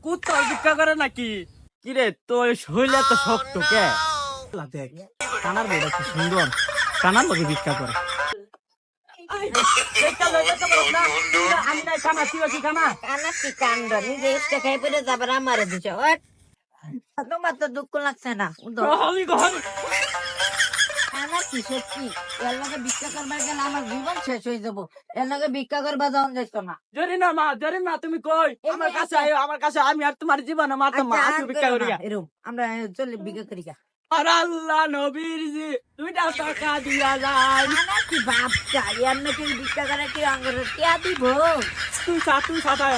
কুত্তা ভিক্ষা করে নাকি? কিরে তোর শরীরে তো শক্ত কে? দেখ কানার বইটা কি সুন্দর, কানার লোকে ভিক্ষা করে। আমি নাই কানা, তুই কি কানা? কানা কি কাণ্ড নিজে ইস্তে খাই পরে যাবার আমারে দিছ তোমার তো দুঃখ লাগছে না আমি ঘর কানা কি সত্যি এর লগে ভিক্ষা করবার গেলে আমার জীবন শেষ হয়ে যাবো এর লগে ভিক্ষা করবা যাওয়া যেত না জরিনা মা, জরিনা তুমি কই? আমার কাছে আয়, আমার কাছে। আমি আর তোমার জীবনে মারতাম না, আমি ভিক্ষা করি। এরকম আমরা চলে ভিক্ষা করি আর আল্লাহ নবীর জি 2টা টাকা দিয়া যায়। কানা কি বাপ চাই আর নাকি ভিক্ষা করে কি আঙ্গুর টিয়া দিব তুই সাথে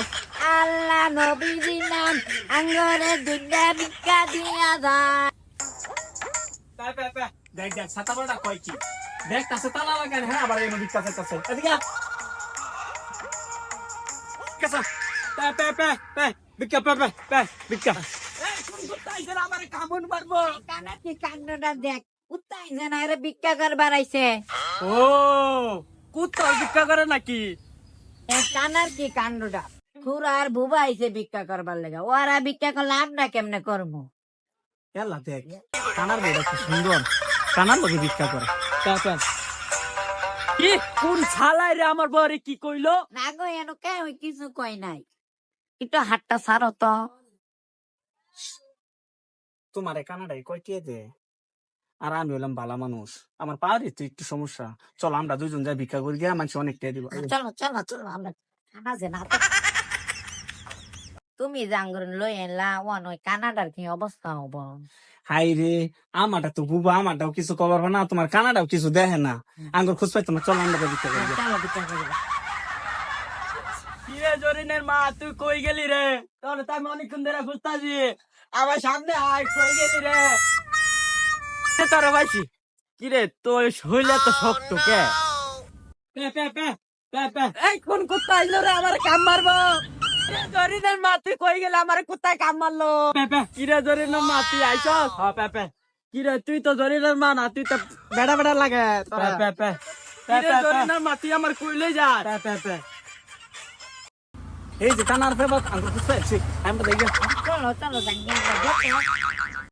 আল্লাহ নবীজি নাম আঙ্গুরে দুইটা ভিক্ষা দিয়া যায় দেখ দেখ ছাতা বড়টা কয় কি? দেখ কাছে তালা লাগান। হ্যাঁ আবার এই নদীর কাছে কাছে এদিকে কাছে ভিক্ষা ভিক্ষা। আমার কামড় মারবো। কানা কি কান্ডটা দেখ উত্তাই যেন এরা ভিক্ষা করবার আইছে ও কুত্তা ভিক্ষা করে নাকি? কানার কি কাণ্ডটা খুড়া আর বুবা আইছে ভিক্ষা করবার লেগা ওরা ভিক্ষা করলে আমরা কেমনে করবো এলা দেখ কানার বইটা কি সুন্দর, কানার লোকে ভিক্ষা করে। কি কোন ছালাই রে আমার বরে কি কইলো? না গো এনো কে ওই কিছু কই নাই একটু হাতটা ছাড়ো তো তোমারে কানাডাই কয়টিয়ে দে। আর আমি হলাম ভালো মানুষ, আমার পাওয়ারই তো একটু সমস্যা। চলো আমরা দুজন যাই ভিক্ষা করি গিয়ে মানুষ অনেক টিয়া দিব। চলো চলো চলো আমরা কানা যে না তুমি জাঙ্গর লই এলা ওয়ান ওই কানাডার কি অবস্থা হবো হাই রে আমারটা তো বুবা, আমারটাও কিছু কবার না, তোমার কানাডাও কিছু দেখে না। আঙ্গুর খুঁজ পাই তোমার, চলো আমরা ভিক্ষা করি। চলো ভিক্ষা করি কিরে জরিনের মা, তুই কই গেলি রে? তোর তো আমি অনেকক্ষণ ধরে খুঁজতাছি। আমার সামনে আয়, কই গেলি রে? তোর ভাইছি কিরে তোর শরীরে তো শক্ত কে? এই কোন কুত্তা আইলো রে আমার কাম মারবো? জরিনের মা তুই কই গেলে আমার কুত্তায় কাম মারলো? কিরে জরিনের মা তুই আইছস? কিরে তুই তো জরিনের মা না, তুই তো বেড়া বেড়া লাগে। কিরে জরিনের মা তুই আমার কইলে যা। এই যে কানার ফেবাত আঙ্গুর খুঁজতে আমি দেখি। চলো চলো জাঙ্গি